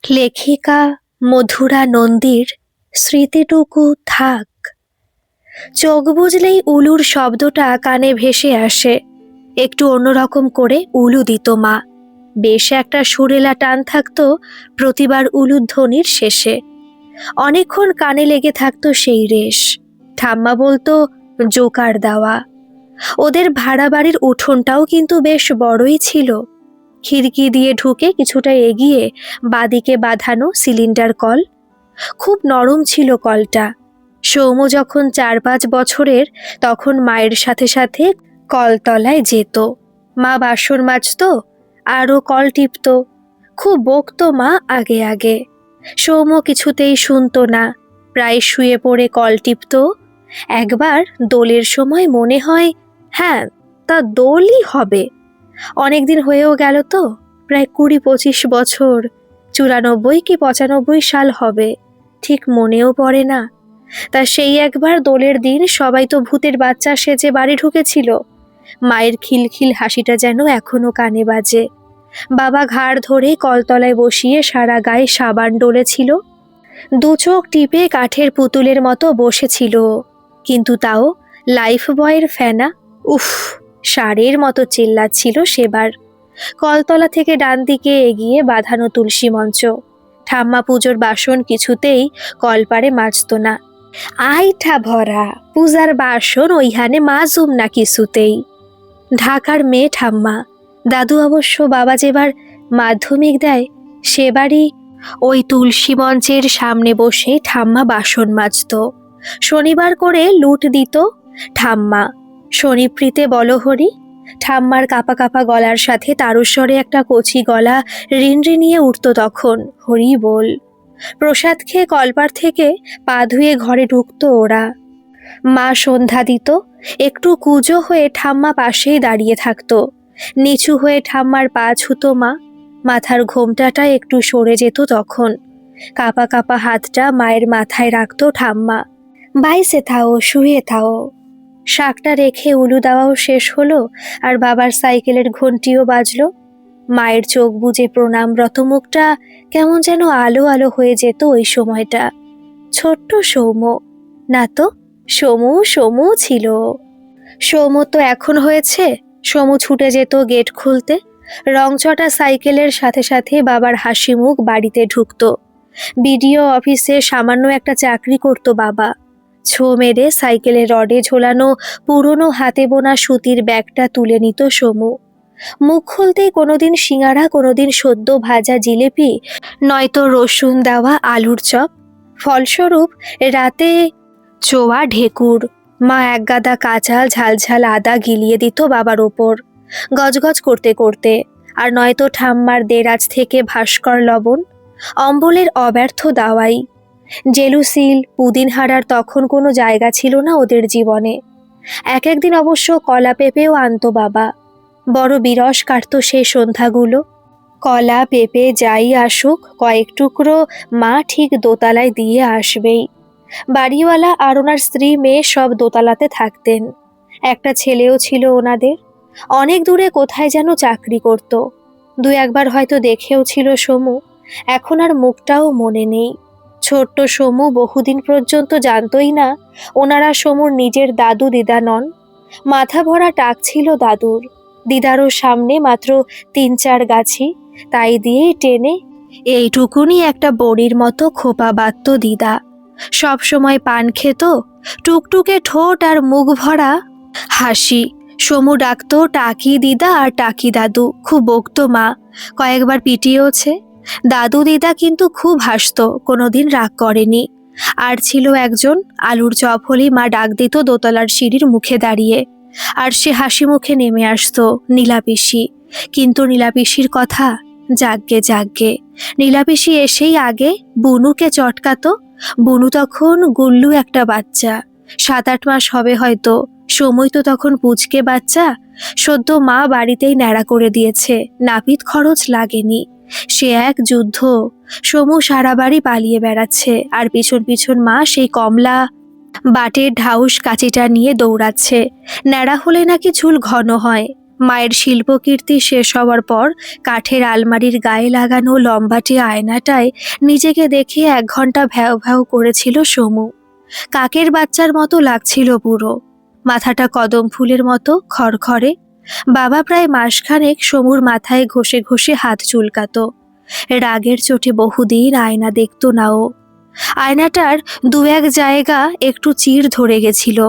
লেখিকা মধুরা নন্দীর স্মৃতিটুকু থাক। চোখ বুজলেই উলুর শব্দটা কানে ভেসে আসে। একটু অন্যরকম করে উলু দিত মা। বেশ একটা সুরেলা টান থাকতো প্রতিবার উলুর ধ্বনির শেষে। অনেকক্ষণ কানে লেগে থাকতো সেই রেশ। ঠাম্মা বলতো জোকার দেওয়া। ওদের ভাড়া বাড়ির উঠোনটাও কিন্তু বেশ বড়ই ছিল। খিড়কি দিয়ে ঢুকে কিছুটা এগিয়ে বাদিকে বাঁধানো সিলিন্ডার কল। খুব নরম ছিল কলটা। সৌম্য যখন 4-5 বছরের তখন মায়ের সাথে সাথে কলতলায় যেত। মা বাসন মাজতো আর ও কল টিপতো। খুব বকতো মা আগে আগে। সৌম্য কিছুতেই শুনতো না, প্রায় শুয়ে পড়ে কল টিপতো। একবার দোলের সময় মনে হয়, হ্যাঁ তা দোলই হবে। অনেকদিন হয়েও গেল তো, প্রায় 20-25 বছর। 94 কি 95 সাল হবে, ঠিক মনেও পড়ে না। তা সেই একবার দোলের দিন সবাই তো ভূতের বাচ্চা সেজে বাড়ি ঢুকেছিল। মায়ের খিলখিল হাসিটা যেন এখনো কানে বাজে। বাবা ঘাড় ধরে কলতলায় বসিয়ে সারা গায়ে সাবান ডলেছিল। দু চোখ টিপে কাঠের পুতুলের মতো বসেছিল। কিন্তু তাও লাইফ বয়ের ফেনা, উফ, ষাঁড়ের মতো চিল্লাচ্ছিল সেবার। কলতলা থেকে ডান দিকে এগিয়ে বাঁধানো তুলসী মঞ্চ। ঠাম্মা পুজোর বাসন কিছুতেই কলপারে মাজত না। আইঠা ভরা পূজার বাসন ওইখানে মাজুম না কিছুতেই। ঢাকার মেয়ে ঠাম্মা। দাদু অবশ্য বাবা যেবার মাধ্যমিক দেয় সেবারই ওই তুলসী মঞ্চের সামনে বসে ঠাম্মা বাসন মাজত। শনিবার করে লুট দিত ঠাম্মা। শনিপ্রীতে বলহরি। ঠাম্মার কাপা কাপা গলার সাথে তারস্বরে একটা কচি গলা রিনরিনিয়ে উঠত তখন, হরি বল। প্রসাদ খেয়ে কলপার থেকে পা ধুয়ে ঘরে ঢুকতো ওরা। মা সন্ধ্যা দিত। একটু কুঁজো হয়ে ঠাম্মা পাশেই দাঁড়িয়ে থাকতো। নিচু হয়ে ঠাম্মার পা ছুতো মা। মাথার ঘোমটাটা একটু সরে যেত তখন। কাপা কাপা হাতটা মায়ের মাথায় রাখতো ঠাম্মা। বাইসে থাও, শুয়ে থাও। শাকটা রেখে উলু দেওয়াও শেষ হলো, আর বাবার সাইকেলের ঘন্টিও বাজলো। মায়ের চোখ বুজে প্রণামরত মুখটা কেমন যেন আলো আলো হয়ে যেত ওই সময়টা। ছোট্ট সৌম্য, না তো সমু সমু ছিল। সৌম্য তো এখন হয়েছে। সমু ছুটে যেত গেট খুলতে। রংচটা সাইকেলের সাথে সাথে বাবার হাসি মুখ বাড়িতে ঢুকতো। বিডিও অফিসে সামান্য একটা চাকরি করত বাবা। ছো মেরে সাইকেলের রডে ঝোলানো পুরনো হাতে বোনা সুতির ব্যাগটা তুলে নিত সমু। মুখ খুলতেই কোনোদিন সিঙাড়া, কোনোদিন সদ্য ভাজা জিলেপি, নয়তো রসুন দেওয়া আলুর চপ। ফলস্বরূপ রাতে চোয়া ঢেকুর। মা একগাদা কাঁচা ঝালঝাল আদা গিলিয়ে দিত বাবার ওপর গজগজ করতে করতে। আর নয়তো ঠাম্মার দেরাজ থেকে ভাস্কর লবণ, অম্বলের অব্যর্থ দাওয়াই। জেলুসিল, পুদিনহারার তখন কোনো জায়গা ছিল না ওদের জীবনে। একদিন অবশ্য কলা পেঁপেও আনতো বাবা। বড় বিরস কাটতো সেই সন্ধ্যাগুলো। কলা পেঁপে যাই আসুক, কয়েক টুকরো মা ঠিক দোতলায় দিয়ে আসবেই। বাড়িওয়ালা আর ওনার স্ত্রী মেয়ে সব দোতলাতে থাকতেন। একটা ছেলেও ছিল ওনাদের। অনেক দূরে কোথায় যেন চাকরি করত। 2-1বার হয়তো দেখেও ছিল সমু। এখন আর মুখটাও মনে নেই। ছোট্ট সমু বহুদিন পর্যন্ত জানতই না ওনারা সমুর নিজের দাদু দিদা নন। মাথা ভরা টাক ছিল দাদুর। দিদারও সামনে মাত্র 3-4 গাছি, তাই দিয়ে টেনে এইটুকুনি একটা বড়ির মতো খোপা বাঁধত দিদা। সব সময় পান খেত, টুকটুকে ঠোঁট আর মুখ ভরা হাসি। সমু ডাকতো টাকি দিদা আর টাকি দাদু। খুব বকতো মা, কয়েকবার পিটিয়েওছে। দাদু দিদা কিন্তু খুব হাসতো, কোনোদিন রাগ করেনি। আর ছিল একজন, আলুর চপ হলেই মা ডাক দিত দোতলার সিঁড়ির মুখে দাঁড়িয়ে। আর সে হাসি মুখে নেমে আসতো, নীলাপিসি। কিন্তু নীলাপিসির কথা, যাগ্গে যাগ্গে, নীলাপিসি এসেই আগে বুনুকে চটকাতো। বুনু তখন গুল্লু একটা বাচ্চা, 7-8 মাস হবে হয়তো। সময় তো তখন পুচকে বাচ্চা। সদ্য মা বাড়িতেই ন্যাড়া করে দিয়েছে, নাপিত খরচ লাগেনি। সে এক যুদ্ধ। সমু সারা বাড়ি পালিয়ে বেড়াচ্ছে, আর পিছন পিছন মা সেই কমলা বাটের ঢাউস কাঁচিটা নিয়ে দৌড়াচ্ছে। ন্যাড়া হলে নাকি চুল ঘন হয়। মায়ের শিল্পকীর্তি শেষ হওয়ার পর কাঠের আলমারির গায়ে লাগানো লম্বাটে আয়নাটায় নিজেকে দেখে 1 ঘন্টা ভ্যাও ভ্যাও করেছিল সমু। কাকের বাচ্চার মতো লাগছিল পুরো। মাথাটা কদম ফুলের মতো খড়খড়ে। বাবা প্রায় মাসখানেক সমুর মাথায় ঘষে ঘষে হাত চুলকাতো। রাগের চোটে বহুদিন আয়না দেখতো না ও। আয়নাটার 2-1 জায়গা একটু চিড় ধরে গেছিল।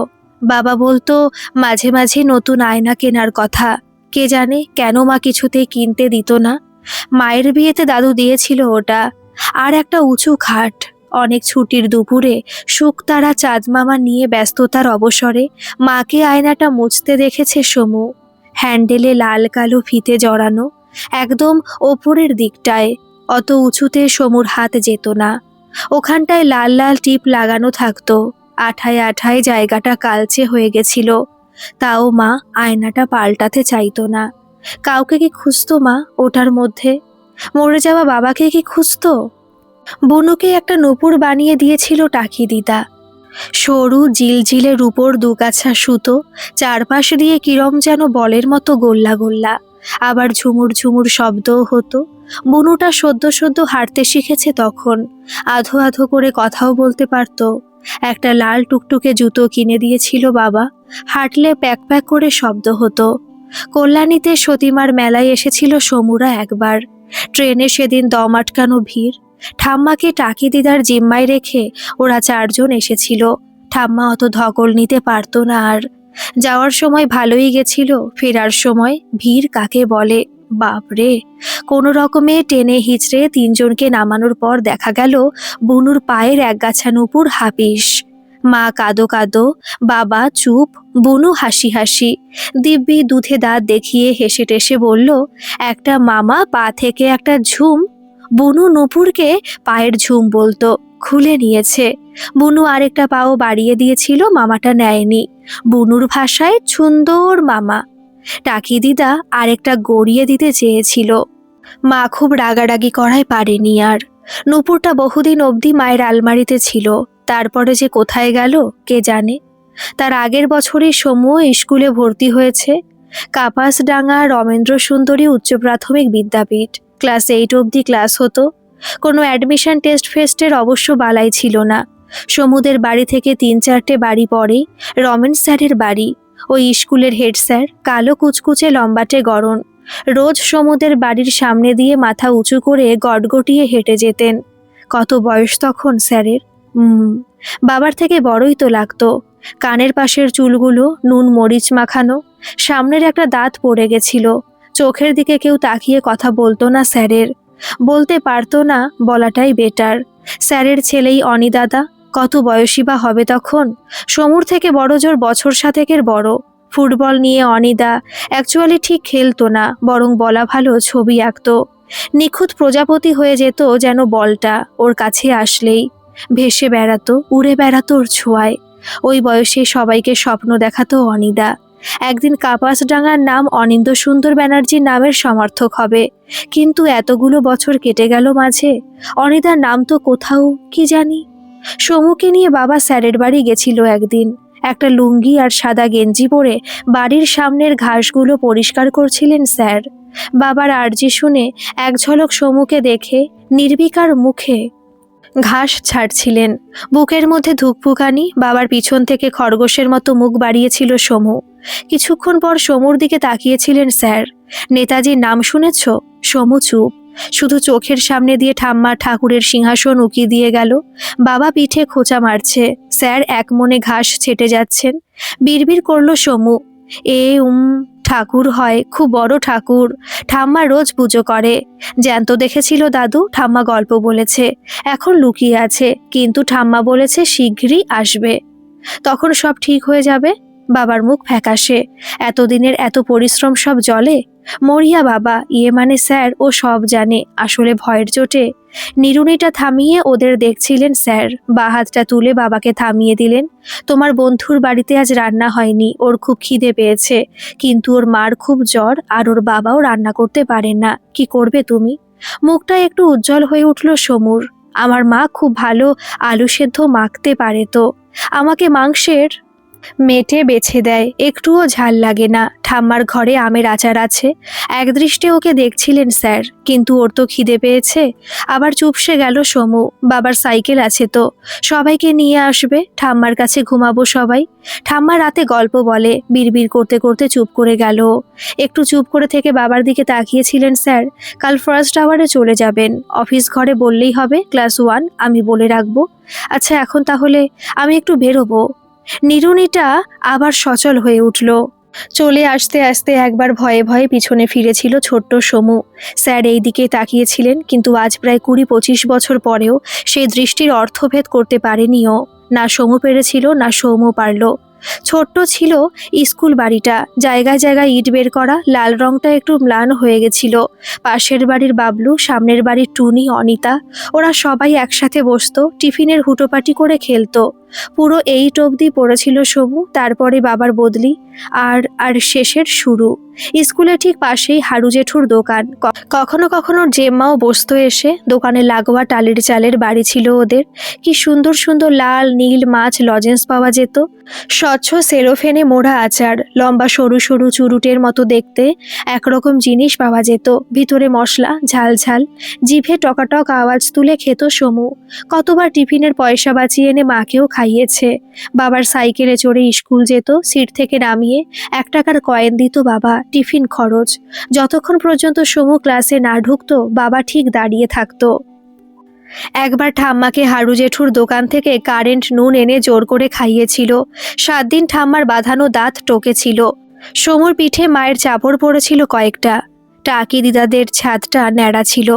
বাবা বলতো মাঝে মাঝে নতুন আয়না কেনার কথা। কে জানে কেন মা কিছুতেই কিনতে দিত না। মায়ের বিয়েতে দাদু দিয়েছিল ওটা। আর একটা উঁচু খাট। অনেক ছুটির দুপুরে শুকতারা চাঁদমামা নিয়ে ব্যস্ততার অবসরে মাকে আয়নাটা মুছতে দেখেছে সমু। হ্যান্ডেলে লাল কালো ফিতে জড়ানো, একদম ওপরের দিকটায়। অত উঁচুতে সমুর হাত যেত না। ওখানটায় লাল লাল টিপ লাগানো থাকতো। আঠায় আঠায় জায়গাটা কালচে হয়ে গেছিল। তাও মা আয়নাটা পাল্টাতে চাইতো না। কাউকে কি খুঁজতো মা ওটার মধ্যে? মরে যাওয়া বাবাকে কি খুঁজতো? বুনুকে একটা নূপুর বানিয়ে দিয়েছিল টাকি দিদা। সরু জিলজিলে রূপোর 2 কাছা সুতো, চারপাশ দিয়ে কিরম যেন বলের মতো গোল্লা গোল্লা। আবার ঝুমুর ঝুমুর শব্দও হতো। বুনুটা সদ্য সদ্য হাঁটতে শিখেছে তখন। আধো আধো করে কথাও বলতে পারতো। একটা লাল টুকটুকে জুতো কিনে দিয়েছিল বাবা। হাঁটলে প্যাক প্যাক করে শব্দ হতো। কল্যাণীতে সতীমার মেলায় এসেছিল সমুরা একবার। ট্রেনে সেদিন দম আটকানো ভিড়। ঠাম্মাকে টাকি দিদার জিম্মায় রেখে ওরা 4 জন এসেছিল। ঠাম্মা অত ধকল নিতে পারতো না আর। যাওয়ার সময় ভালোই গেছিল, ফেরার সময় ভিড় কাকে বলে বাপরে। কোনো রকমে টেনে হিচড়ে 3 জনকে নামানোর পর দেখা গেল বুনুর পায়ের 1 গাছা নুপুর হাপিস। মা কাঁদো কাঁদো, বাবা চুপ, বুনু হাসি হাসি। দিব্যি দুধে দাঁত দেখিয়ে হেসে টেসে বলল, একটা মামা পা থেকে একটা ঝুম। বুনু নুপুরকে পায়ের ঝুম বলতো, খুলে নিয়েছে। বুনু আরেকটা পাও বাড়িয়ে দিয়েছিল, মামাটা নেয়নি। বুনুর ভাষায় সুন্দর মামা। টাকি দিদা আরেকটা গড়িয়ে দিতে চেয়েছিল। মা খুব রাগারাগি করায় পারেনি আর। নুপুরটা বহুদিন অবধি মায়ের আলমারিতে ছিল। তারপরে যে কোথায় গেল কে জানে। তার আগের বছরই সমু স্কুলে ভর্তি হয়েছে। কাপাসডাঙ্গা রমেন্দ্র সুন্দরী উচ্চ প্রাথমিক বিদ্যাপীঠ। ক্লাস 8 অবধি ক্লাস হতো। কোনো অ্যাডমিশন টেস্ট ফেস্টের অবশ্য বালাই ছিল না। সমুদের বাড়ি থেকে 3-4টে বাড়ি পরেই রমেন স্যারের বাড়ি। ওই স্কুলের হেড স্যার, কালো কুচকুচে লম্বাটে গড়ন। রোজ সমুদের বাড়ির সামনে দিয়ে মাথা উঁচু করে গটগটিয়ে হেঁটে যেতেন। কত বয়স তখন স্যারের? বাবার থেকে বড়ই তো লাগতো। কানের পাশের চুলগুলো নুন মরিচ মাখানো। সামনের একটা দাঁত পড়ে গেছিল। চোখের দিকে কেউ তাকিয়ে কথা বলতো না স্যারের। বলতে পারতো না বলাটাই বেটার। স্যারের ছেলেই অনিদাদা। কত বয়সী বা হবে তখন? সমুর থেকে বড় জোর বছর 7-এর বড়। ফুটবল নিয়ে অনিদা অ্যাকচুয়ালি ঠিক খেলতো না, বরং বলা ভালো ছবি আঁকতো। নিখুঁত প্রজাপতি হয়ে যেত যেন বলটা ওর কাছে আসলেই। ভেসে বেড়াতো, উড়ে বেড়াতো ওর ছোঁয়ায়। ওই বয়সে সবাইকে স্বপ্ন দেখাতো অনিদা। একদিন কাপাসডাঙ্গার নাম অনিন্দ্য সুন্দর ব্যানার্জির নামের সমর্থক হবে। কিন্তু এতগুলো বছর কেটে গেল মাঝে। অনিদার নাম তো কোথাও কি জানি। সমুকে নিয়ে বাবা স্যারের বাড়ি গেছিল একদিন। একটা লুঙ্গি আর সাদা গেঞ্জি পরে বাড়ির সামনের ঘাসগুলো পরিষ্কার করছিলেন স্যার। বাবার আর্জি শুনে এক ঝলক সমুকে দেখে নির্বিকার মুখে ঘাস ছাড়ছিলেন। বুকের মধ্যে ধুকপুকানি। বাবার পিছন থেকে খরগোশের মতো মুখ বাড়িয়েছিল সমু। কিছুক্ষণ পর সমুর দিকে তাকিয়েছিলেন স্যার। নেতাজির নাম শুনেছ? সমু চুপ। শুধু চোখের সামনে দিয়ে ঠাম্মা ঠাকুরের সিংহাসন উকি দিয়ে গেল। বাবা পিঠে খোঁচা মারছে। স্যার এক মনে ঘাস ছেটে যাচ্ছেন। বিড়বিড় করল সমু, এ ঠাকুর হয়, খুব বড় ঠাকুর। ঠাম্মা রোজ পুজো করে। জ্যান্ত দেখেছিল দাদু, ঠাম্মা গল্প বলেছে। এখন লুকিয়ে আছে, কিন্তু ঠাম্মা বলেছে শিগগিরই আসবে। তখন সব ঠিক হয়ে যাবে। বাবার মুখ ফ্যাকাশে। এতদিনের এত পরিশ্রম সব জলে। মরিয়া বাবা, ইয়ে মানে স্যার, ও সব জানে। আসলে ভয়ের চোটে। নিরুনিটা থামিয়ে ওদের দেখছিলেন স্যার। বা হাতটা তুলে বাবাকে থামিয়ে দিলেন। তোমার বন্ধুর বাড়িতে আজ রান্না হয়নি, ওর খুব খিদে পেয়েছে। কিন্তু ওর মার খুব জ্বর, আর ওর বাবাও রান্না করতে পারেন না। কি করবে তুমি? মুখটা একটু উজ্জ্বল হয়ে উঠল সমুর। আমার মা খুব ভালো আলু সেদ্ধ মাখতে পারে তো। আমাকে মাংসের মেটে বেছে দেয়, একটুও ঝাল লাগে না। ঠাম্মার ঘরে আমের আচার আছে। একদৃষ্টে ওকে দেখছিলেন স্যার, কিন্তু ওর তো খিদে পেয়েছে। আবার চুপসে গেল সমু। বাবার সাইকেল আছে তো, সবাইকে নিয়ে আসবে, ঠাম্মার কাছে ঘুমাবো সবাই। ঠাম্মা রাতে গল্প বলে, বিড়বিড় করতে করতে চুপ করে গেল। একটু চুপ করে থেকে বাবার দিকে তাকিয়েছিলেন স্যার। কাল ফার্স্ট আওয়ারে চলে যাবেন, অফিস ঘরে বললেই হবে ক্লাস 1, আমি বলে রাখবো। আচ্ছা এখন তাহলে আমি একটু বেরোবো। নিরুনিটা আবার সচল হয়ে উঠল। চলে আসতে আসতে একবার ভয়ে ভয়ে পিছনে ফিরেছিল ছোট্ট সমু। স্যার এই দিকে তাকিয়েছিলেন, কিন্তু আজ প্রায় 20-25 বছর পরেও সেই দৃষ্টির অর্থভেদ করতে পারেনিও। না সমু পেরেছিল, না সৌম্য পারল। ছোট্ট ছিল স্কুল বাড়িটা, জায়গায় জায়গায় ইট বের করা, লাল রংটা একটু ম্লান হয়ে গেছিল। পাশের বাড়ির বাবলু, সামনের বাড়ির টুনি, অনিতা, ওরা সবাই একসাথে বসতো, টিফিনের হুটোপাটি করে খেলতো। পুরো 8 অবধি পড়েছিল সমু, তারপরে বাবার বদলি, আর আর শেষের শুরু। স্কুলের ঠিক পাশেই হারু জেঠুর দোকান। কখনো কখনো জেম্মাও বসতো এসে। দোকানে লাগোয়া টালির চালের বাড়ি ছিল ওদের। কি সুন্দর সুন্দর লাল নীল মাছ লজেন্স পাওয়া যেত। স্বচ্ছ সেলোফেনে মোড়া আচার, লম্বা সরু সরু চুরুটের মতো দেখতে একরকম জিনিস পাওয়া যেত, ভিতরে মশলা, ঝাল ঝাল। জিভে টকাটক আওয়াজ তুলে খেত সমু। কতবার টিফিনের পয়সা বাঁচিয়ে এনে মাকেও খাইয়েছে। বাবার সাইকেলে চড়ে স্কুল যেত, সিট থেকে নামিয়ে 1 টাকার কয়েন দিত বাবা, টিফিন খরচ। যতক্ষণ পর্যন্ত সমু ক্লাসে না ঢুকতো, বাবা ঠিক দাঁড়িয়ে থাকতো। একবার ঠাম্মাকে হারু জেঠুর দোকান থেকে কারেন্ট নুন এনে জোর করে খাইয়েছিল। 7 দিন ঠাম্মার বাঁধানো দাঁত টোকেছিল। সমুর পিঠে মায়ের চাপড় পড়েছিল কয়েকটা। টাকি দিদাদের ছাদটা ন্যাড়া ছিল।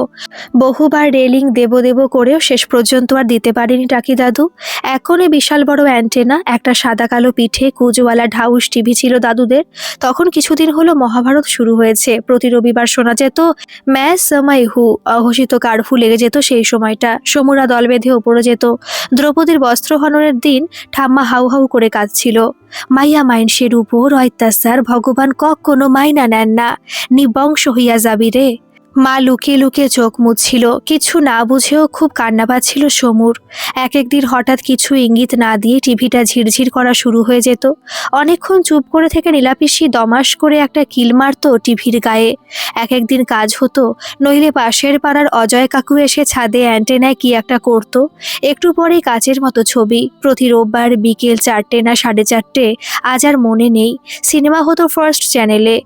বহুবার রেলিং দেব দেব করেও শেষ পর্যন্ত আর দিতে পারেনি টাকি দাদু। এক কোণে বিশাল বড় অ্যান্টেনা, একটা সাদা কালো পিঠে কুচওয়ালা ঢাউস টিভি ছিল দাদুদের। তখন কিছুদিন হলো মহাভারত শুরু হয়েছে। প্রতি রবিবার শোনা যেত ম্যাচ সময় হু, অঘোষিত কারফু লেগে যেত সেই সময়টা। সমুরা দল বেঁধে ওপরে যেত। দ্রৌপদীর বস্ত্রহননের দিন ঠাম্মা হাউ হাউ করে কাঁদছিল। মাইয়া মাইনসের উপর অত্যাচার ভগবান কখনো মাইনা নেন না, নিবংশ হইয়া যাবি রে। মা লুকিয়ে লুকিয়ে চোখ মুছছিল। কিছু না বুঝেও খুব কান্না পাচ্ছিল সমুর। এক একদিন হঠাৎ কিছু ইঙ্গিত না দিয়ে টিভিটা ঝিরঝির করা শুরু হয়ে যেত। অনেকক্ষণ চুপ করে থেকে নীলাপিসি দমাস করে একটা কিল মারত টিভির গায়ে। এক একদিন কাজ হতো, নইলে পাশের পাড়ার অজয় কাকু এসে ছাদে অ্যান্টেনায় কি একটা করত। একটু পরেই কাচের মতো ছবি। প্রতি রোববার বিকেল 4টে না 4:30, আজ আর মনে নেই, সিনেমা হতো ফার্স্ট চ্যানেলে।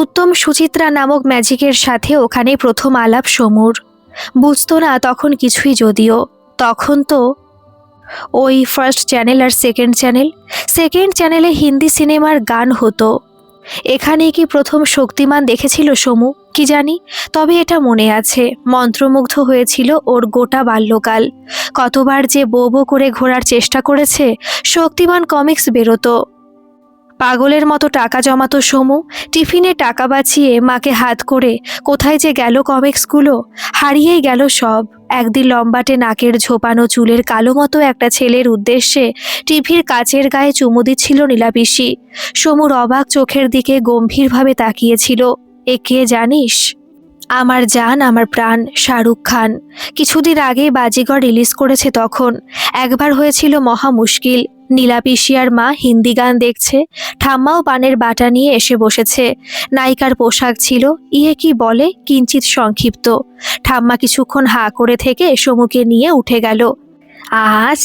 উত্তম সুচিত্রা নামক ম্যাজিকের সাথে ওখানে প্রথম আলাপ সমুর। বুঝতো না তখন কিছুই, যদিও তখন তো ওই ফার্স্ট চ্যানেল আর সেকেন্ড চ্যানেলে হিন্দি সিনেমার গান হতো। এখানেই কি প্রথম শক্তিমান দেখেছিল সমু, কি জানি। তবে এটা মনে আছে, মন্ত্রমুগ্ধ হয়েছিল ওর গোটা বাল্যকাল। কতবার যে বো বো করে ঘোরার চেষ্টা করেছে। শক্তিমান কমিক্স বেরোতো, পাগলের মতো টাকা জমাতো সমু। টিফিনে টাকা বাঁচিয়ে মাকে হাত করে কোথায় যে গেল কমিক্সগুলো, হারিয়েই গেল সব। একদিন লম্বাটে নাকের ঝোপানো চুলের কালো মতো একটা ছেলের উদ্দেশ্যে টিভির কাচের গায়ে চুমু দিচ্ছিল নীলাপিসি। সমুর অবাক চোখের দিকে গম্ভীরভাবে তাকিয়েছিল। এ কে জানিস? আমার জান, আমার প্রাণ, শাহরুখ খান। কিছুদিন আগে বাজিগর রিলিজ করেছে তখন। একবার হয়েছিল মহা মুশকিল। নীলাপিসি আর মা হিন্দি গান দেখছে, ঠাম্মাও পানের বাটা নিয়ে এসে বসেছে। নায়িকার পোশাক ছিল কি বলে কিঞ্চিত সংক্ষিপ্ত। ঠাম্মা কিছুক্ষণ হাঁ করে থেকে সমুকে নিয়ে উঠে গেল।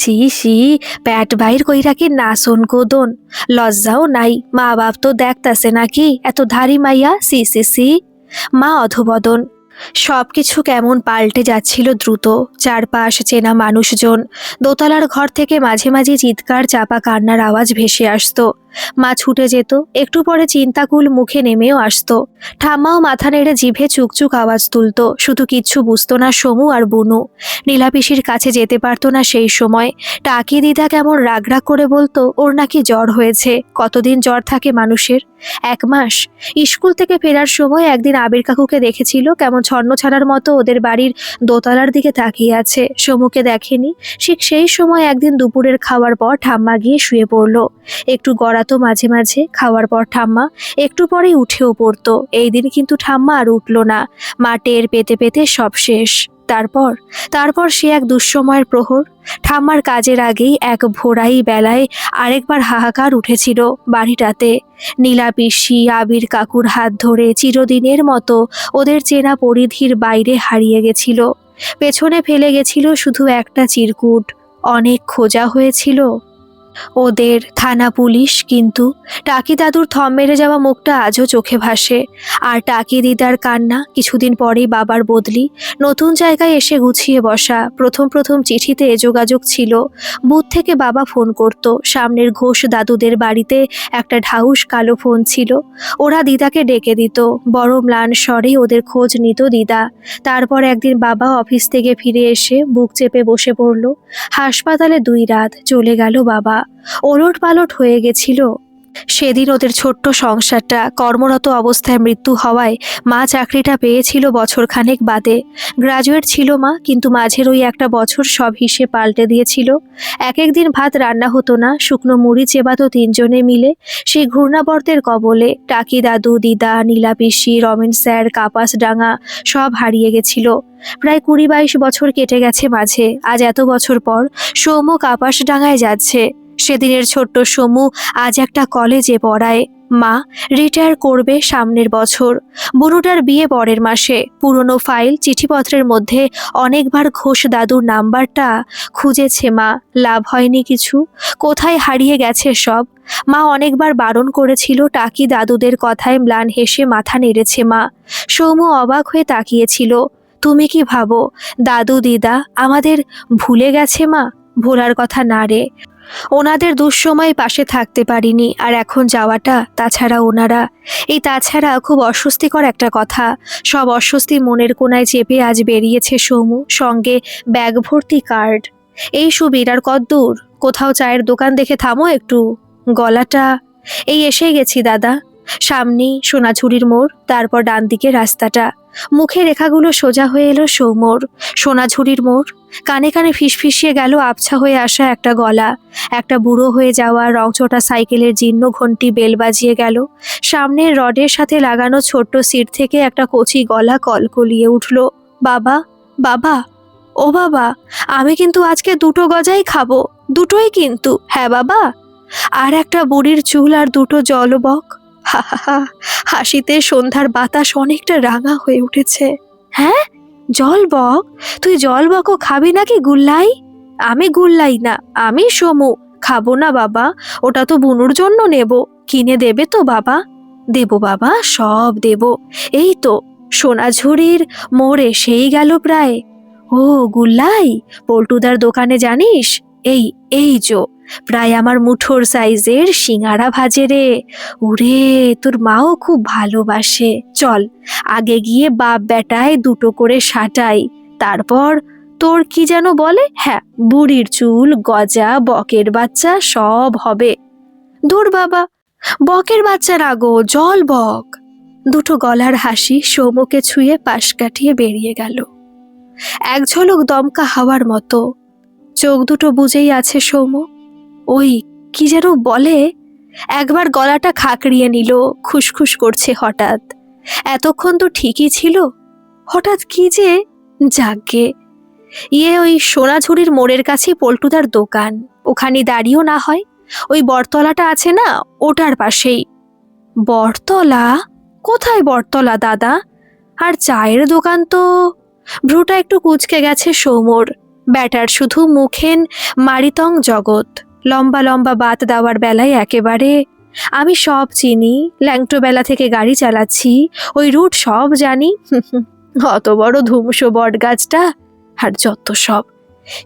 সি সি, প্যাট বাইর কইরা কি নাচন কোদন, লজ্জাও নাই। মা বাপ তো দেখতাছে নাকি, এত ধারি মাইয়া, সি সি সি। মা অধবদন। সবকিছু কেমন পাল্টে যাচ্ছিল দ্রুত। চারপাশ চেনা মানুষজন। দোতলার ঘর থেকে মাঝে মাঝে চিৎকার, চাপা কান্নার আওয়াজ ভেসে আসতো। মা ছুটে যেত, একটু পরে চিন্তাকুল মুখে নেমেও আসতো। ঠাম্মাও মাথা নেড়ে জিভে চুকচুক আওয়াজ তুলতো। শুধু কিচ্ছু বুঝতো না সমু আর বুনু। নীলাপিসির কাছে যেতে পারতো না সেই সময়। টাকি দিদা কেমন রাগ রাগ করে বলতো ওর নাকি জ্বর হয়েছে। কতদিন জ্বর থাকে মানুষের? 1 মাস। স্কুল থেকে ফেরার সময় একদিন আবির কাকুকে দেখেছিল কেমন ছন্ন ছাড়ার মতো ওদের বাড়ির দোতলার দিকে তাকিয়ে আছে। সমুকে দেখেনি। ঠিক সেই সময় একদিন দুপুরের খাওয়ার পর ঠাম্মা গিয়ে শুয়ে পড়ল। একটু গড়াতো মাঝে মাঝে। খাওয়ার পর ঠাম্মা একটু পরেই উঠেও পড়তো। এই দিন কিন্তু ঠাম্মা আর উঠল না। মা টের পেতে পেতে সব শেষ। তারপর সে এক দুঃসময়ের প্রহর। ঠাম্মার কাজের আগেই এক ভোরাই বেলায় আরেকবার হাহাকার উঠেছিল বাড়িটাতে। নীলা পিসি আবির কাকুর হাত ধরে চিরদিনের মতো ওদের চেনা পরিধির বাইরে হারিয়ে গেছিল। পেছনে ফেলে গেছিল শুধু একটা চিরকুট। অনেক খোঁজা হয়েছিল ওদের, থানা পুলিশ, কিন্তু টাকি দাদুর থম মেরে যাওয়া মুখটা আজও চোখে ভাসে। আর টাকি দিদার কান্না। কিছুদিন পরেই বাবার বদলি, নতুন জায়গায় এসে গুছিয়ে বসা। প্রথম প্রথম চিঠিতে যোগাযোগ ছিল। বুথ থেকে বাবা ফোন করত। সামনের ঘোষ দাদুদের বাড়িতে একটা ঢাউস কালো ফোন ছিল। ওরা দিদাকে ডেকে দিত। বড় ম্লান স্বরে ওদের খোঁজ নিত দিদা। তারপর একদিন বাবা অফিস থেকে ফিরে এসে বুক চেপে বসে পড়ল। হাসপাতালে 2 রাত চলে গেল বাবা। ওলট পালট হয়ে গেছিল সেদিন ওদের ছোট্ট সংসারটা। কর্মরত অবস্থায় মৃত্যু হওয়ায় মা চাকরিটা পেয়েছিল বছরখানেক বাদে। গ্রাজুয়েট ছিল মা, কিন্তু মাঝের ওই একটা বছর সব হিসেব পাল্টে দিয়েছিল। এক একদিন ভাত রান্না হতো না, শুকনো মুড়ি চেবাতো 3 জনে মিলে। সেই ঘূর্ণাবর্তের কবলে টাকি দাদু, দিদা, নীলা পিসি, রমেন স্যার, কাপাস ডাঙা সব হারিয়ে গেছিল। প্রায় 20-22 বছর কেটে গেছে মাঝে। আজ এত বছর পর সৌম্য কাপাস ডাঙায় যাচ্ছে। সেদিনের ছোট্ট সমু আজ একটা কলেজে পড়ায়। মা রিটায়ার করবে সামনের বছর। বুনুটার বিয়ে পরের মাসে। পুরনো ফাইল চিঠিপত্রের মধ্যে অনেকবার ঘোষ দাদুর নাম্বারটা খুঁজেছে মা, লাভ হয়নি কিছু। কোথায় হারিয়ে গেছে সব। মা অনেকবার বারণ করেছিল, টাকি দাদুদের কথায় ম্লান হেসে মাথা নেড়েছে মা। সৌম্য অবাক হয়ে তাকিয়েছিল। তুমি কি ভাবো দাদু দিদা আমাদের ভুলে গেছে মা? ভোলার কথা না রে, ওনাদের দুঃসময় পাশে থাকতে পারিনি, আর এখন যাওয়াটা। তাছাড়া ওনারা, এই তাছাড়া খুব অস্বস্তিকর একটা কথা। সব অস্বস্তি মনের কোনায় চেপে আজ বেরিয়েছে সৌমু, সঙ্গে ব্যাগ ভর্তি কার্ড। এই সুবীর, আর কদ্দূর? কোথাও চায়ের দোকান দেখে থামো একটু। গলাটা, এই এসে গেছি দাদা। সামনেই সোনাঝুরির মোড়, তারপর ডান দিকে রাস্তাটা। মুখে রেখাগুলো সোজা হয়ে এলো সৌম্যর। সোনাঝুরির মোড়। কানে কানে ফিসফিসিয়ে গেল আবছা হয়ে আসা একটা গলা। একটা বুড়ো হয়ে যাওয়া রংচটা সাইকেলের জীর্ণ ঘন্টি বেল বাজিয়ে গেল। সামনের রডের সাথে লাগানো ছোট্ট সিট থেকে একটা কচি গলা কলকলিয়ে উঠল, বাবা, বাবা, ও বাবা, আমি কিন্তু আজকে 2টো গজাই খাবো, 2টোই কিন্তু, হ্যাঁ বাবা। আর একটা বুড়ির চুল আর 2টো জলবক। হা হা হা, হাসিতে সন্ধ্যার বাতাস অনেকটা রাঙা হয়ে উঠেছে। হ্যাঁ, জলবক? তুই জলবকও খাবি নাকি গুল্লাই? আমি গুল্লাই না, আমি সমু। খাবো না বাবা, ওটা তো বুনুর জন্য নেব। কিনে দেবে তো বাবা? দেব বাবা, সব দেব। এই তো সোনাঝুরির মোড় এসেই গেল প্রায়। ও গুল্লাই, পল্টুদার দোকানে জানিস, এই এই যো প্রায় আমার মুঠোর সাইজের সিঙাড়া ভাজে রে। ওরে, তোর মাও খুব ভালোবাসে। চল আগে গিয়ে বাপ বেটায় 2টো করে সাটাই, তারপর তোর কি যেন বলে, হ্যাঁ, বুড়ির চুল, গজা, বকের বাচ্চা সব হবে। দূর বাবা, বকের বাচ্চা না গো, জল বক। 2টো গলার হাসি সৌম্যকে ছুঁয়ে পাশ কাটিয়ে বেরিয়ে গেল এক ঝলক দমকা হাওয়ার মতো। চোখ 2টো বুজেই আছে সৌম্য। ওই কি যেন বলে। একবার গলাটা খাকড়িয়ে নিল, খুসখুস করছে হঠাৎ। এতক্ষণ তো ঠিকই ছিল, হঠাৎ কি যে। যাগ্গে, ওই সোনাঝুরির মোড়ের কাছে পল্টুদার দোকান। ওখানে দাঁড়িয়েও না হয়, ওই বটতলাটা আছে না, ওটার পাশেই। বটতলা? কোথায় বটতলা দাদা? আর চায়ের দোকান তো। ভ্রুটা একটু কুঁচকে গেছে সৌম্যর। ব্যাটার শুধু মুখেন মারিতং জগৎ। লম্বা লম্বা বাত দেওয়ার বেলায় একেবারে। আমি সব চিনি, ল্যাংটো বেলা থেকে গাড়ি চালাচ্ছি, ওই রুট সব জানি। অত বড় ধুমসো বট গাছটা, আর যত সব।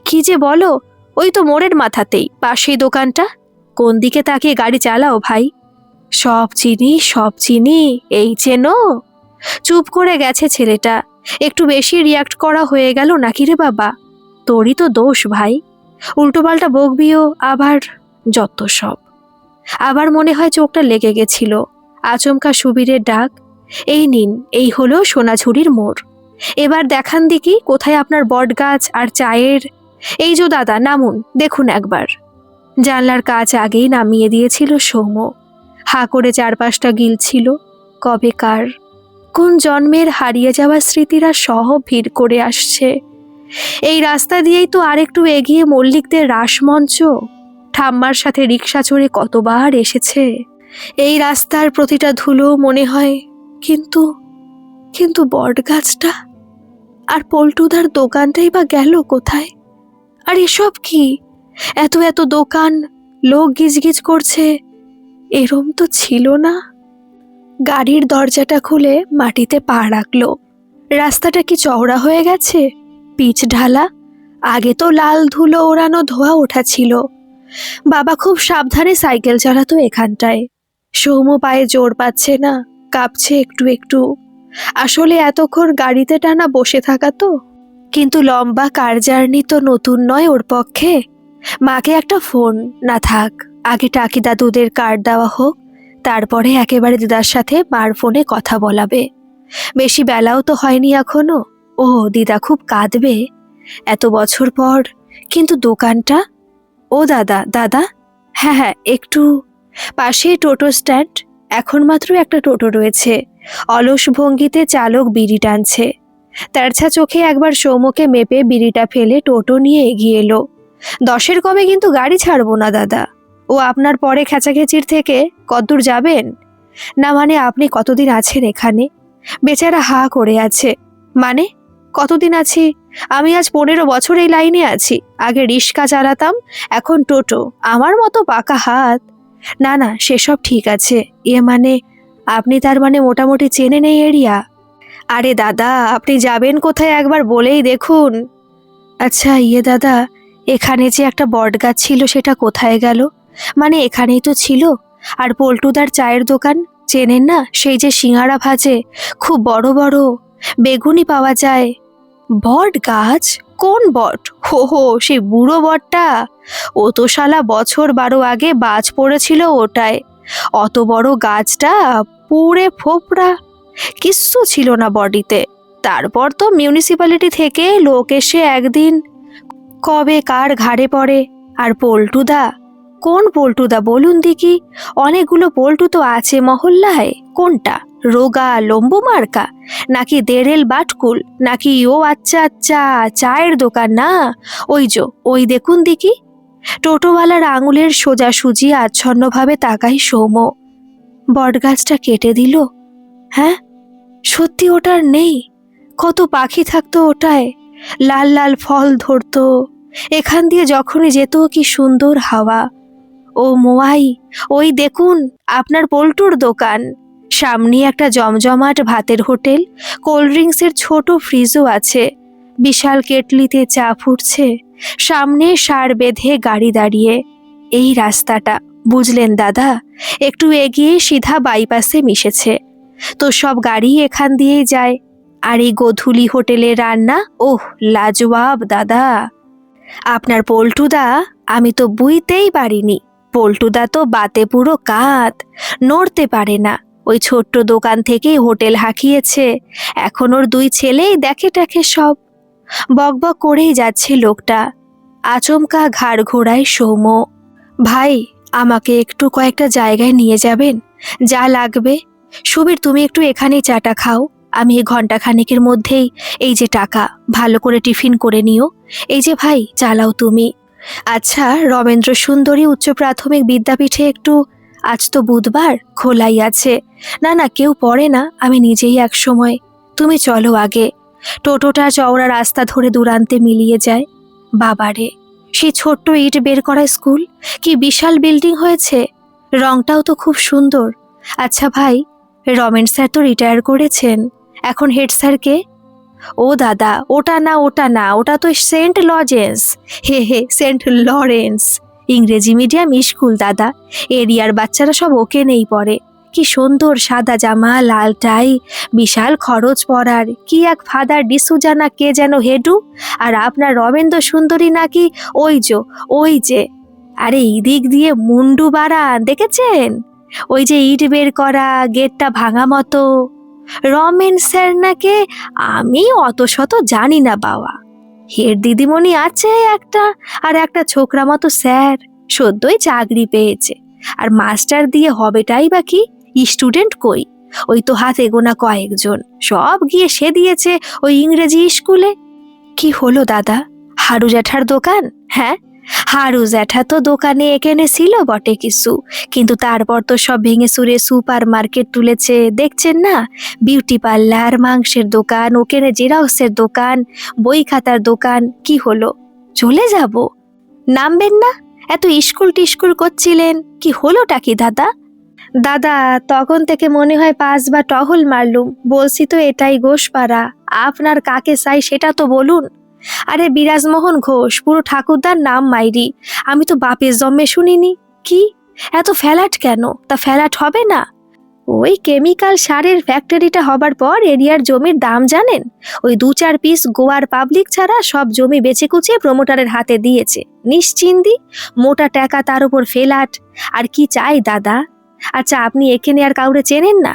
কি যে বলো, ওই তো মোড়ের মাথাতেই, পাশেই দোকানটা। কোন দিকে তাকিয়ে গাড়ি চালাও ভাই? সব চিনি, সব চিনি, এই চেনো? চুপ করে গেছে ছেলেটা। একটু বেশি রিয়াক্ট করা হয়ে গেল নাকি রে বাবা? তোরই তো দোষ ভাই। উল্টোপাল্টা বকবিও আবার, যত সব। আবার মনে হয় চোখটা লেগে গেছিল। আচমকা সুবীরের ডাক, এই নিন, এই হলো সোনাঝুরির মোড়। এবার দেখান দেখি কোথায় আপনার বট গাছ আর চায়ের। এই যে দাদা, নামুন, দেখুন একবার। জানলার কাচ আগেই নামিয়ে দিয়েছিল সৌম্য। হা করে চারপাশটা গিলছিল। কবেকার কোন জন্মের হারিয়ে যাওয়া স্মৃতিরা সহ ভিড় করে আসছে। এই রাস্তা দিয়েই তো আরেকটু এগিয়ে মল্লিকদের রাসমঞ্চ। ঠাম্মার সাথে রিক্সা চড়ে কতবার এসেছে। এই রাস্তার প্রতিটা ধুলো মনে হয়। কিন্তু কিন্তু বটগাছটা আর পল্টুদার দোকানটাই বা গেল কোথায়? আর এসব কি? এত এত দোকান, লোক গিজগিজ করছে, এরম তো ছিল না। গাড়ির দরজাটা খুলে মাটিতে পা রাখলো। রাস্তাটা কি চওড়া হয়ে গেছে? পিচ ঢালা? আগে তো লাল ধুলো ওড়ানো ধোয়া ওঠা ছিল। বাবা খুব সাবধানে সাইকেল চালাতো এখানটায়। সৌম্য পায়ে জোর পাচ্ছে না, কাঁপছে একটু একটু। আসলে এতক্ষণ গাড়িতে টানা বসে থাকা তো। কিন্তু লম্বা কার জার্নি তো নতুন নয় ওর পক্ষে। মাকে একটা ফোন, না থাক, আগে টাকি দাদুদের কার্ড দেওয়া হোক, তারপরে একেবারে দিদার সাথে মার ফোনে কথা বলাবে। বেশি বেলাও তো হয়নি এখনো। ও দিদা খুব কাঁদবে এত বছর পর। কিন্তু দোকানটা? ও দাদা, দাদা, হ্যাঁ হ্যাঁ একটু পাশে টোটো স্ট্যান্ড। এখন মাত্র একটা টোটো রয়েছে। অলস ভঙ্গিতে চালক বিড়ি টানছে। তেরছা চোখে একবার সৌম্যকে মেপে বিড়িটা ফেলে টোটো নিয়ে এগিয়ে এলো। 10-এর কমে কিন্তু গাড়ি ছাড়বো না দাদা। ও আপনার পরে খেচাখেচির থেকে কতদূর যাবেন? না মানে আপনি কতদিন আছেন এখানে? বেচারা হা করে আছে। মানে কতদিন আছি? আমি আজ 15 বছর এই লাইনে আছি। আগে রিক্সা চালাতাম, এখন টোটো। আমার মতো পাকা হাত। না না, সেসব ঠিক আছে। মানে আপনি তার মানে মোটামুটি চেনেন এই এরিয়া? আরে দাদা, আপনি যাবেন কোথায় একবার বলেই দেখুন। আচ্ছা দাদা, এখানে যে একটা বটগাছ ছিল সেটা কোথায় গেল? মানে এখানেই তো ছিল। আর পল্টুদার চায়ের দোকান চেনেন না? সেই যে সিঙ্গারা ভাজে, খুব বড় বড়, বেগুনি পাওয়া যায়। বট গাছ? কোন বট? হো হো, সেই বুড়ো বটটা। ও তো শালা বছর 12 আগে বাজ পড়েছিল ওটায়। অত বড় গাছটা পুড়ে ফোপড়া, কিচ্ছু ছিল না বডিতে। তারপর তো মিউনিসিপ্যালিটি থেকে লোক এসে একদিন কবে কার ঘাড়ে পড়ে। আর পল্টুদা? কোন পল্টুদা বলুন দেখি? অনেকগুলো পল্টু তো আছে মহল্লায়। কোনটা? রোগা লম্বু মার্কা, নাকি দেড়েল বাটকুল, নাকি ও আচ্ছা আচ্ছা চায়ের দোকান না? ওই দেখুন দেখি। টোটোওয়ালার আঙুলের সোজাসুজি আচ্ছন্নভাবে তাকাই সৌম্য। বটগাছটা কেটে দিল? হ্যাঁ, সত্যি ওটার নেই? কত পাখি থাকতো ওটায়, লাল লাল ফল ধরতো। এখান দিয়ে যখনই যেত কি সুন্দর হাওয়া। ও মোয়াই, ওই দেখুন আপনার পল্টুর দোকান। সামনে একটা জমজমাট ভাতের হোটেল, কোল্ড ড্রিঙ্কসের ছোট ফ্রিজও আছে। বিশাল কেটলিতে চা ফুটছে। সামনে সার বেঁধে গাড়ি দাঁড়িয়ে। এই রাস্তাটা বুঝলেন দাদা, একটু এগিয়ে সিধা বাইপাসে মিশেছে। তো সব গাড়ি এখান দিয়েই যায়। আর এই গোধূলি হোটেলের রান্না, ওহ লাজবাব দাদা। আপনার পল্টুদা, আমি তো বুঝতেই পারিনি। পল্টুদা তো বাতে পুরো কাত, নড়তে পারে না। ওই ছোট্ট দোকান থেকেই হোটেল হাঁকিয়েছে। এখন ওর 2 ছেলেই দেখে টেখে সব। বকবক করেই যাচ্ছে লোকটা। আচমকা ঘাড় ঘোরায় সৌম্য। ভাই, আমাকে একটু কয়েকটা জায়গায় নিয়ে যাবেন? যা লাগবে। সুবীর, তুমি একটু এখানেই চাটা খাও। আমি এই ঘন্টাখানেকের মধ্যেই, এই যে টাকা, ভালো করে টিফিন করে নিও। এই যে ভাই, চালাও তুমি। আচ্ছা, রমেন্দ্র সুন্দরী উচ্চ প্রাথমিক বিদ্যাপীঠে একটু, আজ তো বুধবার, খোলাই আছে। না না, কেউ পড়ে না, আমি নিজেই এক সময়। তুমি চলো আগে। টোটোটা চওড়া রাস্তা ধরে দূরান্তে মিলিয়ে যায়। বাবারে, সেই ছোট্ট ইট বের করা স্কুল, কি বিশাল বিল্ডিং হয়েছে। রংটাও তো খুব সুন্দর। আচ্ছা ভাই, রমেন স্যার তো রিটায়ার করেছেন, এখন হেড স্যারকে? ও দাদা, ওটা না, ওটা তো সেন্ট লজেন্স। হে হে, সেন্ট লরেন্স ইংরেজি মিডিয়াম স্কুল দাদা। এরিয়ার বাচ্চারা সব ওকে নেই পড়ে। কি সুন্দর সাদা জামা, লাল টাই, বিশাল খরচ পড়ার। কি এক ফাদার ডিসুজা না কে যেন হেডু। আর আপনার রমেন্দ্র সুন্দরী নাকি ওই যে আরে এই দিক দিয়ে মুন্ডু বাড়ান দেখেছেন? ওই যে ইট বের করা, গেটটা ভাঙা মতো। রমেন স্যার নাকে? আমি অত শত জানি না বাবা। হেড দিদিমণি আছে একটা, আর একটা ছোকরা মতো স্যার, সদ্যই চাকরি পেয়েছে। আর মাস্টার দিয়ে হবেটাই বা কি? স্টুডেন্ট কই? ওই তো হাতে গোনা কয়েকজন, সব গিয়ে সে দিয়েছে ওই ইংরেজি স্কুলে। কি হলো দাদা? হারু জ্যাঠার দোকান? হ্যাঁ, হারু জ্যাঠা তো দোকানে এখানে ছিল বটে কিছু, কিন্তু তারপর তো সব ভেঙে চুরে সুপার মার্কেট তুলেছে, দেখছেন না? বিউটি পার্লার, মাংসের দোকান, ওখানে জেরক্সের দোকান, বই খাতার দোকান। কি হলো, চলে যাব? নামবেন না? এত স্কুল টিস্কুল করছিলেন, কি হলোটা কি দাদা? দাদা, তখন থেকে মনে হয় 5 বার টহল মারলুম, বলছি তো এটাই ঘোষপাড়া। আপনার কাকে চাই সেটা তো বলুন। আরে বিরাজমোহন ঘোষ, পুরো ঠাকুরদার নাম মাইরি। আমি তো বাপের জন্মে শুনিনি। কি, এত ফ্ল্যাট কেন? তা ফ্ল্যাট হবে না? ওই কেমিক্যাল সারের ফ্যাক্টরিটা হবার পর এরিয়ার জমির দাম জানেন? ওই 2-4 পিস গোয়ার পাবলিক ছাড়া সব জমি বেচে কুচিয়ে প্রমোটারের হাতে দিয়েছে নিশ্চিন্দি, মোটা টাকা, তার উপর ফ্ল্যাট। আর কি চাই দাদা? আচ্ছা, আপনি এখানে আর কাউরে চেনেন না?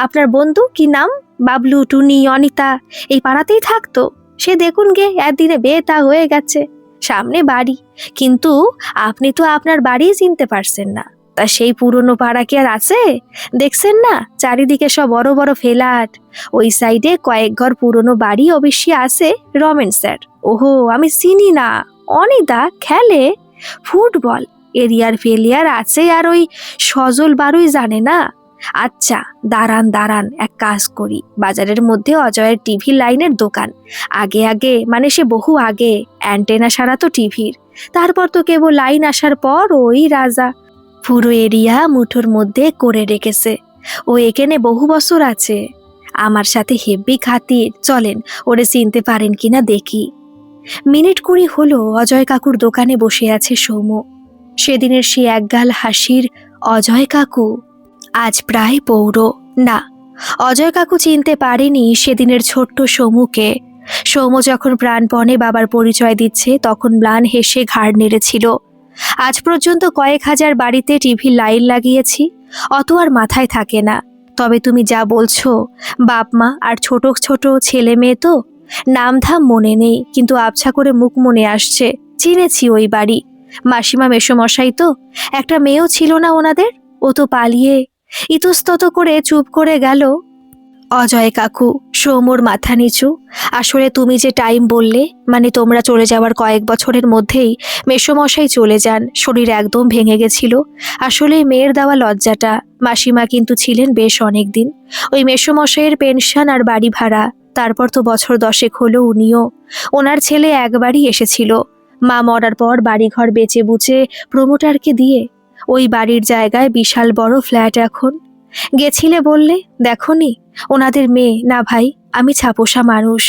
আপনার বন্ধু কি নাম, বাবলু, টুনি, অনিতা, এই পাড়াতেই থাকতো। সে দেখুন গে একদিনে বিয়ে তা হয়ে গেছে, সামনে বাড়ি। কিন্তু আপনি তো আপনার বাড়িই চিনতে পারছেন না। তা সেই পুরনো পাড়া কি আর আছে? দেখছেন না চারিদিকে সব বড় বড় ফ্ল্যাট। ওই সাইডে কয়েক ঘর পুরনো বাড়ি অবশ্যই আছে। রমেন স্যার, ওহো আমি চিনি না। অনিদা খেলে ফুটবল, এরিয়ার ফেলিয়ার আছে। আর ওই সজল বারুই জানে না? আচ্ছা দাঁড়ান দাঁড়ান, এক কাজ করি, বাজারের মধ্যে অজয়ের টিভি লাইনের দোকান। আগে আগে মানে সে বহু আগে অ্যান্টেনা সারা তো টিভির, তারপর তো কেবল লাইন আসার পর ওই রাজা পুরো এরিয়া মুঠোর মধ্যে করে রেখেছে। ও এখানে বহু বছর আছে। আমার সাথে হেব্বি খাতির, চলেন ওরে চিনতে পারেন কিনা দেখি। মিনিট 20 হলো অজয় কাকুর দোকানে বসে আছে সৌম্য। সেদিনের সে একগাল হাসির অজয় কাকু আজ প্রায় পৌর না। অজয় কাকু চিনতে পারেনি সেদিনের ছোট্ট সৌমুকে। সৌম্য যখন প্রাণপণে বাবার পরিচয় দিচ্ছে তখন ম্লান হেসে ঘাড় নেড়েছিল। আজ পর্যন্ত কয়েক হাজার বাড়িতে টিভি লাইন লাগিয়েছি, অত আর মাথায় থাকে না। তবে তুমি যা বলছো, বাপ মা আর ছোট ছোট ছেলে মেয়ে তো নামধাম মনে নেই, কিন্তু আবছা করে মুখ মনে আসছে। চিনেছি ওই বাড়ি। মাসিমা মেসোমশাই তো, একটা মেয়েও ছিল না ওনাদের? ও তো পালিয়ে। ইতস্তত করে চুপ করে গেল অজয় কাকু। সৌম্যর মাথা নিচু। আসলে তুমি যে টাইম বললে, মানে তোমরা চলে যাওয়ার কয়েক বছরের মধ্যেই মেসোমশাই চলে যান, শরীর একদম ভেঙে গেছিল। আসলে মেয়ের দেওয়া লজ্জাটা। মাসিমা কিন্তু ছিলেন বেশ অনেক দিন। ওই মেসোমশাইয়ের পেনশন আর বাড়ি ভাড়া, তারপর তো বছর 10 হলো উনিও। ওনার ছেলে একবারই এসেছিল। মা মরার পর বাড়িঘর বেচে বুচে প্রমোটারকে দিয়ে ওই বাড়ির জায়গায় বিশাল বড় ফ্ল্যাট এখন। গেছিলে বললে, দেখনি? ওনাদের মেয়ে না ভাই, আমি ছাপোষা মানুষ,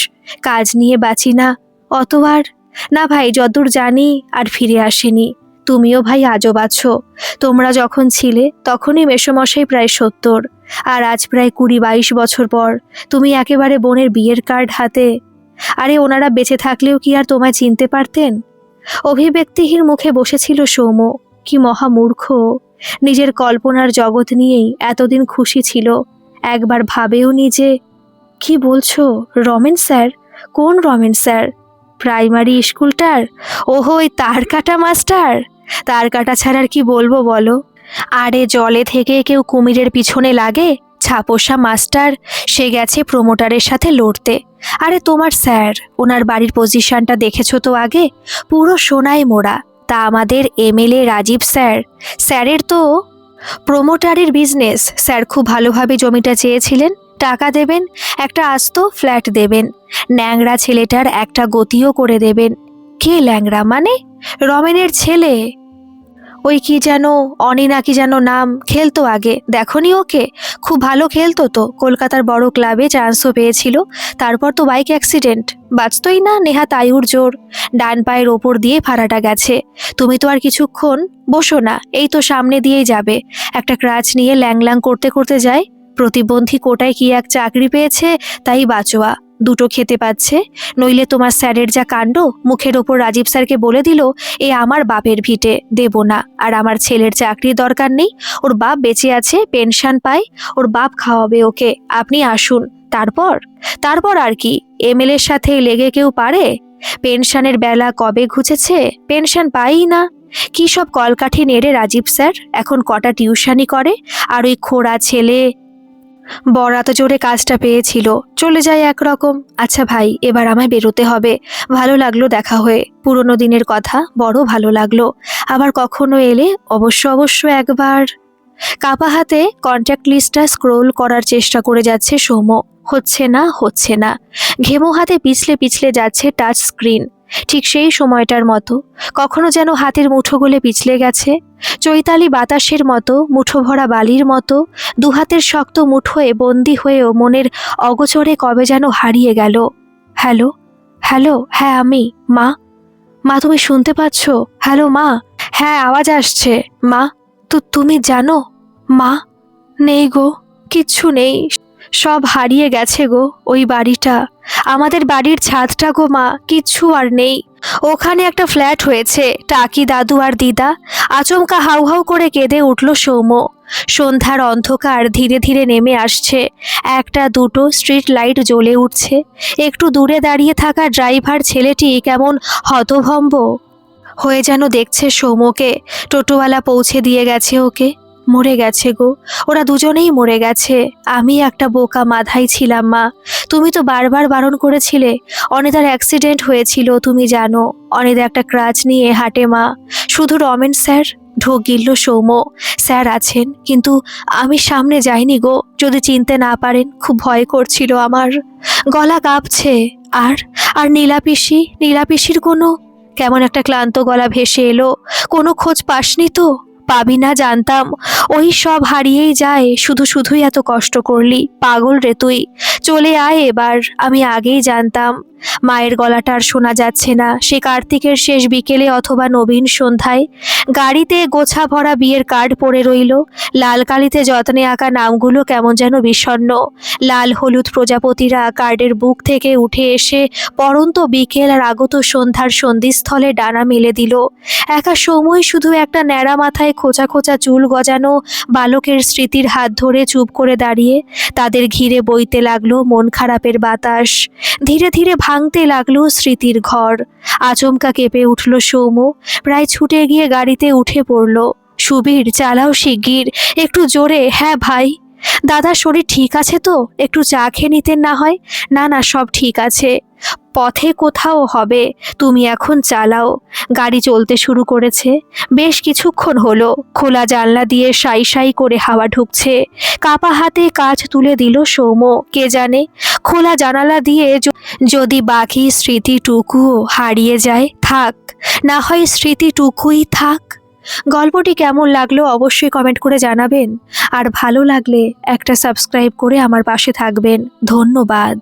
কাজ নিয়ে বাঁচি না অত আর। না ভাই, যতদূর জানি আর ফিরে আসেনি। তুমিও ভাই আজব আছো। তোমরা যখন ছিলে তখনই মেসোমশাই প্রায় 70, আর আজ প্রায় 20-22 বছর পর তুমি একেবারে বোনের বিয়ের কার্ড হাতে। আরে ওনারা বেঁচে থাকলেও কি আর তোমায় চিনতে পারতেন? অভিব্যক্তিহীন মুখে বসেছিল সৌম্য। কি মহামূর্খ! নিজের কল্পনার জগৎ নিয়েই এতদিন খুশি ছিল, একবার ভাবেও নিজে। কি বলছো? রমেন স্যার? কোন রমেন স্যার? প্রাইমারি স্কুলটার? ওহো, ওই তার কাটা মাস্টার। তার কাটা ছাড়ার কি বলবো বলো? আরে জলে থেকে কেউ কুমিরের পিছনে লাগে? ছাপোষা মাস্টার, সে গেছে প্রমোটারের সাথে লড়তে। আরে তোমার স্যার, ওনার বাড়ির পজিশনটা দেখেছো তো আগে? পুরো সোনায় মোড়া। তা আমাদের এমএলএ রাজীব স্যার, স্যারের তো প্রমোটারের বিজনেস। স্যার খুব ভালোভাবে জমিটা চেয়েছিলেন, টাকা দেবেন, একটা আস্ত ফ্ল্যাট দেবেন, ন্যাংরা ছেলেটার একটা গতিও করে দেবেন। কে ল্যাংরা মানে? রমেনের ছেলে, ওই কি যেন অনি নাকি যেন নাম, খেলতো আগে, দেখনি ওকে? খুব ভালো খেলতো তো, কলকাতার বড় ক্লাবে চান্সও পেয়েছিল। তারপর তো বাইক অ্যাক্সিডেন্ট, বাঁচতই না নেহাত আয়ুর জোর। ডান পায়ের ওপর দিয়ে ফাড়াটা গেছে। তুমি তো আর কিছুক্ষণ বসো না, এই তো সামনে দিয়েই যাবে। একটা ক্রাচ নিয়ে ল্যাংল্যাং করতে করতে যায়। প্রতিবন্ধী কোটায় কি এক চাকরি পেয়েছে, তাই বাঁচোয়া, দুটো খেতে পাচ্ছে। নইলে তোমার স্যারের যা কাণ্ড, মুখের ওপর রাজীব স্যারকে বলে দিল এ আমার বাপের ভিটে, দেব না। আর আমার ছেলের চাকরির দরকার নেই, ওর বাপ বেঁচে আছে, পেনশন পায়, ওর বাপ খাওয়াবে ওকে, আপনি আসুন। তারপর তারপর আর কি? এমএলএর সাথে লেগে কেউ পারে? পেনশনের বেলা কবে ঘুচেছে, পেনশন পাই না। কি সব কলকাঠি নেড়ে রাজীব স্যার এখন কটা টিউশনি করে। আর ওই খোড়া ছেলে বড় এত জোরে কাজটা পেয়েছিল, চলে যায় একরকম। আচ্ছা ভাই, এবার আমায় বেরোতে হবে। ভালো লাগলো দেখা হয়ে, পুরনো দিনের কথা বড় ভালো লাগলো। আবার কখনো এলে অবশ্য একবার। কাপা হাতে কন্ট্যাক্ট লিস্টটা স্ক্রোল করার চেষ্টা করে যাচ্ছে সৌম্য। হচ্ছে না। ঘেমো হাতে পিছলে পিছলে যাচ্ছে টাচ স্ক্রিন। ঠিক সেই সময়টার মতো কখনো যেন হাতের মুঠোগুলো পিছলে গেছে, চৈতালি বাতাসের মতো, মুঠো ভরা বালির মতো। দুহাতের শক্ত মুঠোয় বন্দি হয়েও মনের অগোচরে কবে যেন হারিয়ে গেল। হ্যালো, হ্যালো, হ্যাঁ আমি। মা, মা তুমি শুনতে পাচ্ছ? হ্যালো মা, হ্যাঁ আওয়াজ আসছে। মা, তুমি জানো? মা, নেই গো, কিচ্ছু নেই, সব হারিয়ে গেছে গো। ওই বাড়িটা, আমাদের বাড়ির ছাদটা গো মা, কিচ্ছু আর নেই। ওখানে একটা ফ্ল্যাট হয়েছে, টাকি দাদু আর দিদা। আচমকা হাউ হাউ করে কেঁদে উঠল সৌম্য। সন্ধ্যার অন্ধকার ধীরে ধীরে নেমে আসছে। একটা দুটো স্ট্রিট লাইট জ্বলে উঠছে। একটু দূরে দাঁড়িয়ে থাকা ড্রাইভার ছেলেটি কেমন হতভম্ব হয়ে যেন দেখছে সৌম্যকে। টোটোওয়ালা পৌঁছে দিয়ে গেছে ওকে। মরে গেছে গো, ওরা দুজনেই মরে গেছে। আমি একটা বোকা মাধাই ছিলাম মা। তুমি তো বারবার বারণ করেছিলে। অনিতার অ্যাক্সিডেন্ট হয়েছিল তুমি জানো। অনিতা একটা ক্রাচ নিয়ে হাঁটে মা। শুধু রমেন স্যার, ঢোক গিলল সৌম্য। স্যার আছেন, কিন্তু আমি সামনে যাইনি গো। যদি চিনতে না পারেন, খুব ভয় করছিল আমার, গলা কাঁপছে। আর আর নীলাপিসির কোনো, কেমন একটা ক্লান্ত গলা ভেসে এলো। কোনো খোঁজ পাসনি তো? পাবি না জানতাম, ওই সব হারিয়েই যায়। শুধুই এত কষ্ট করলি, পাগল রে তুই। চলে আয় এবার, আমি আগেই জানতাম। মায়ের গলাটা আর শোনা যাচ্ছে না। সে কার্তিকের শেষ বিকেলে অথবা নবীন সন্ধ্যায় গাড়িতে গোছা ভরা বিয়ের কার্ড পড়ে রইল। লাল কালিতে যত্নে আঁকা নামগুলো কেমন যেন বিষণ্ণ। লাল হলুদ প্রজাপতিরা কার্ডের বুক থেকে উঠে এসে পরন্ত বিকেল আর আগত সন্ধ্যার সন্ধিস্থলে ডানা মেলে দিল। একা সময় শুধু একটা ন্যাড়া মাথায় খোঁচা খোঁচা চুল গজানো বালকের স্মৃতির হাত ধরে চুপ করে দাঁড়িয়ে। তাদের ঘিরে বইতে লাগলো মন খারাপের বাতাস। ধীরে ধীরে ভাঙতে লাগলো স্মৃতির ঘর। আচমকা কেঁপে উঠল সৌম্য, প্রায় ছুটে গিয়ে গাড়িতে উঠে পড়ল। সুবীর, চালাও শিগগির, একটু জোরে। হ্যাঁ ভাই। দাদার শরীর ঠিক আছে তো? একটু চা খেয়ে নিতেন না হয়? না সব ঠিক আছে, পথে কোথাও হবে। তুমি এখন চালাও। গাড়ি চলতে শুরু করেছে। বেশ কিছুক্ষণ হলো। খোলা জানলা দিয়ে সাই সাই করে হাওয়া ঢুকছে। কাপা হাতে কাজ তুলে দিল সৌম্য। কে জানে, খোলা জানালা দিয়ে যদি বাকি স্মৃতিটুকুও হারিয়ে যায়। থাক, না হয় স্মৃতিটুকুই থাক। গল্পটি কেমন লাগলো অবশ্যই কমেন্ট করে জানাবেন। আর ভালো লাগলে একটা সাবস্ক্রাইব করে আমার পাশে থাকবেন। ধন্যবাদ।